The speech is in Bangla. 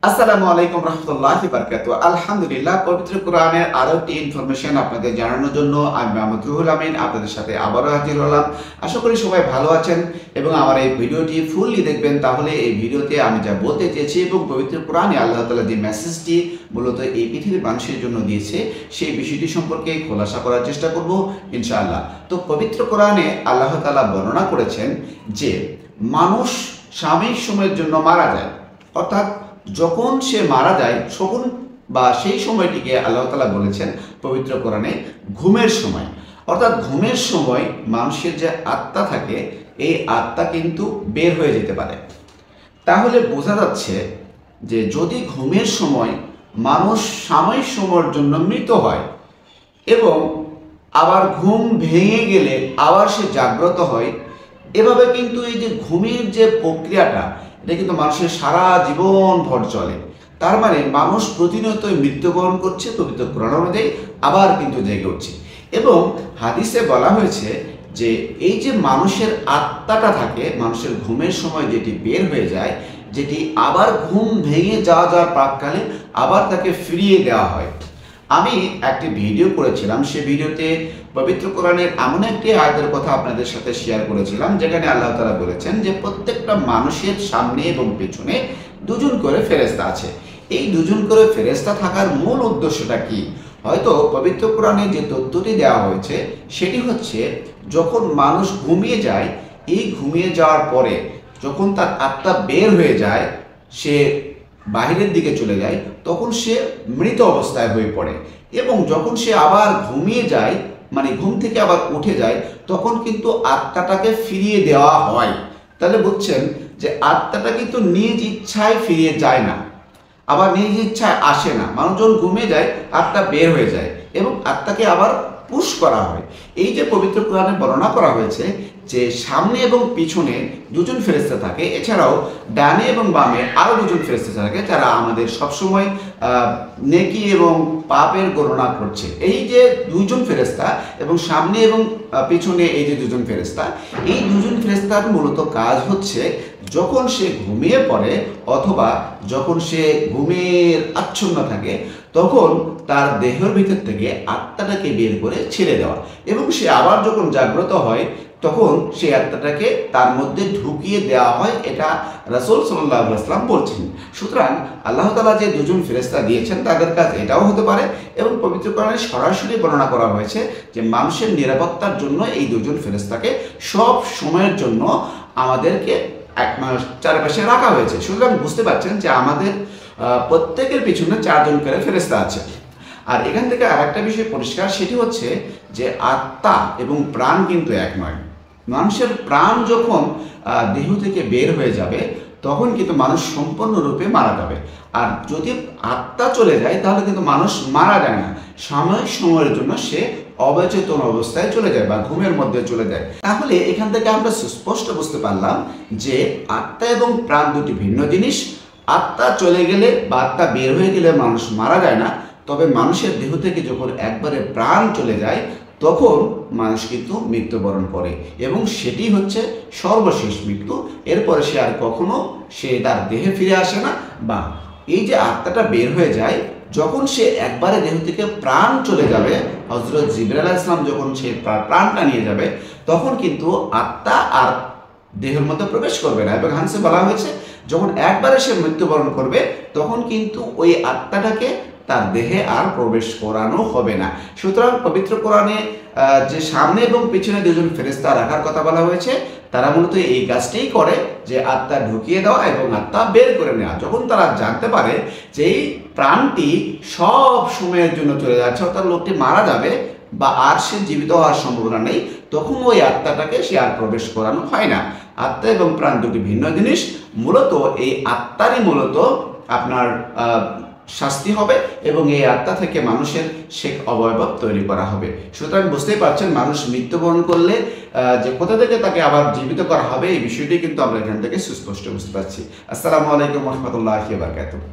আসসালামু আলাইকুম রহমতুল্লাহি বারাকাতুহু। আলহামদুলিল্লাহ, পবিত্র কোরআনের আরো একটি ইনফরমেশন আপনাদের জানানোর জন্য আমি মোহাম্মদ রুহুল আমিন আপনাদের সাথে আবারও হাজির হলাম। আশা করি সবাই ভালো আছেন এবং আমার এই ভিডিওটি ফুললি দেখবেন। তাহলে এই ভিডিওতে আমি যা বলতে চেয়েছি এবং পবিত্র কোরআনে আল্লাহ তাআলা যে মেসেজটি মূলত এই পৃথিবীর মানুষের জন্য দিয়েছে সেই বিষয়টি সম্পর্কে খোলাসা করার চেষ্টা করব ইনশাআল্লাহ। তো পবিত্র কোরআনে আল্লাহ তাআলা বর্ণনা করেছেন যে মানুষ সাময়িক সময়ের জন্য মারা যায়, অর্থাৎ যখন সে মারা যায় তখন বা সেই সময়টিকে আল্লাহ তাআলা বলেছেন পবিত্র কোরআনে ঘুমের সময়। অর্থাৎ ঘুমের সময় মানুষের যে আত্মা থাকে এই আত্মা কিন্তু বের হয়ে যেতে পারে। তাহলে বোঝা যাচ্ছে যে যদি ঘুমের সময় মানুষ সাময়িক সময়ের জন্য মৃত হয় এবং আবার ঘুম ভেঙে গেলে আবার সে জাগ্রত হয়, এভাবে কিন্তু এই যে ঘুমের যে প্রক্রিয়াটা এটা কিন্তু মানুষের সারা জীবন ভর চলে। তার মানে মানুষ প্রতিনিয়তই মৃত্যুবরণ করছে, পবিত্র কোরআন অনুযায়ী আবার কিন্তু জেগে উঠছে। এবং হাদিসে বলা হয়েছে যে এই যে মানুষের আত্মাটা থাকে মানুষের ঘুমের সময় যেটি বের হয়ে যায়, যেটি আবার ঘুম ভেঙে যাওয়ার প্রাককালে আবার তাকে ফিরিয়ে দেওয়া হয়। আমি একটি ভিডিও করেছিলাম, সে ভিডিওতে পবিত্র কোরআনের এমন একটি আয়াতের কথা আপনাদের সাথে শেয়ার করেছিলাম যেখানে আল্লাহ তাআলা বলেছেন যে প্রত্যেকটা মানুষের সামনে এবং পেছনে দুজন করে ফেরেশতা আছে। এই দুজন করে ফেরেশতা থাকার মূল উদ্দেশ্যটা কি? হয়তো পবিত্র কোরআনে যে তথ্যটি দেওয়া হয়েছে সেটি হচ্ছে যখন মানুষ ঘুমিয়ে যায়, এই ঘুমিয়ে যাওয়ার পরে যখন তার আত্মা বের হয়ে যায়, সে বাহিরের দিকে চলে যায়, তখন সে মৃত অবস্থায় হয়ে পড়ে। এবং যখন সে আবার ঘুমিয়ে যায়, মানে ঘুম থেকে আবার উঠে যায়, তখন কিন্তু আত্মাটাকে ফিরিয়ে দেওয়া হয়। তাহলে বুঝছেন যে আত্মাটা কিন্তু নিজ ইচ্ছায় ফিরিয়ে যায় না, আবার নিজ ইচ্ছায় আসে না। মানুষ যখন ঘুমিয়ে যায় আত্মা বের হয়ে যায় এবং আত্মাকে আবার পুশ করা হয়। এই যে পবিত্র কোরআনে বর্ণনা করা হয়েছে যে সামনে এবং পিছনে দুজন ফেরেশতা থাকে, এছাড়াও ডানে এবং বামে আরও দুজন ফেরেশতা থাকে যারা আমাদের সবসময় নেকি এবং পাপের গণনা করছে। এই যে দুজন ফেরেশতা এবং সামনে এবং পিছনে এই যে দুজন ফেরেশতা, এই দুজন ফেরেশতার মূলত কাজ হচ্ছে যখন সে ঘুমিয়ে পড়ে অথবা যখন সে ঘুমের আচ্ছন্ন থাকে তখন তার দেহের ভিতর থেকে আত্মাটাকে বের করে ছেড়ে দেওয়া, এবং সে আবার যখন জাগ্রত হয় তখন সেই আত্মাটাকে তার মধ্যে ঢুকিয়ে দেওয়া হয়। এটা রাসূল সাল্লাল্লাহু আলাইহি ওয়াসাল্লাম বলছেন। সুতরাং আল্লাহ তাআলা যে দুজন ফেরেশতা দিয়েছেন তাদের কাজ এটাও হতে পারে, এবং পবিত্র কোরআনে সরাসরি বর্ণনা করা হয়েছে যে মানুষের নিরাপত্তার জন্য এই দুজন ফেরেশতাকে সব সময়ের জন্য আমাদেরকে চারপাশে রাখা হয়েছে। সুতরাং বুঝতে পারছেন যে আমাদের প্রত্যেকের পিছনে চারজন করে ফেরেশতা আছে। আর এখান থেকে আর একটা বিষয় পরিষ্কার, সেটি হচ্ছে যে আত্মা এবং প্রাণ কিন্তু এক নয়। মানুষের প্রাণ যখন দেহ থেকে বের হয়ে যাবে তখন কিন্তু মানুষ সম্পূর্ণরূপে মারা যাবে। আর যদি আত্মা চলে যায় তাহলে কিন্তু মানুষ মারা যায় না, সাময়িক সময়ের জন্য সে অবচেতন অবস্থায় চলে যায় বা ঘুমের মধ্যে চলে যায়। তাহলে এখান থেকে আমরা সুস্পষ্ট বুঝতে পারলাম যে আত্মা এবং প্রাণ দুটি ভিন্ন জিনিস। আত্মা চলে গেলে বা আত্মা বের হয়ে গেলে মানুষ মারা যায় না, তবে মানুষের দেহ থেকে যখন একবারে প্রাণ চলে যায় তখন মানুষ কিন্তু মৃত্যুবরণ করে, এবং সেটি হচ্ছে সর্বশেষ মৃত্যু। এরপরে সে আর কখনো সে তার দেহে ফিরে আসে না। বা এই যে আত্মাটা বের হয়ে যায় যখন সে একবারে দেহ থেকে প্রাণ চলে যাবে, হযরত জিবরাইল আলাইহিস সালাম যখন সে প্রাণটা নিয়ে যাবে তখন কিন্তু আত্মা আর দেহের মধ্যে প্রবেশ করবে না। এবং হাদিসে বলা হয়েছে যখন একবারে সে মৃত্যুবরণ করবে তখন কিন্তু ওই আত্মাটাকে তার দেহে আর প্রবেশ করানো হবে না। সুতরাং পবিত্র কোরআনে যে সামনে এবং পিছনে দুজন ফেরেশতা রাখার কথা বলা হয়েছে তারা মূলত এই কাজটাই করে, যে আত্মা ঢুকিয়ে দেওয়া এবং আত্মা বের করে নেওয়া। যখন তারা জানতে পারে যে এই প্রাণটি সব সময়ের জন্য চলে যাচ্ছে, অর্থাৎ লোকটি মারা যাবে বা আর সে জীবিত হওয়ার সম্ভাবনা নেই, তখন ওই আত্মাটাকে সে আর প্রবেশ করানো হয় না। আত্মা এবং প্রাণ দুটি ভিন্ন জিনিস। মূলত এই আত্মারই মূলত আপনার শাস্তি হবে এবং এই আত্মা থেকে মানুষের শেখ অবয়ব তৈরি করা হবে। সুতরাং বুঝতেই পারছেন মানুষ মৃত্যুবরণ করলে যে কোথা থেকে তাকে আবার জীবিত করা হবে এই বিষয়টি কিন্তু আমরা এখান থেকে সুস্পষ্ট বুঝতে পারছি। আসসালামু আলাইকুম ওয়া রাহমাতুল্লাহি ওয়া বারাকাতুহু।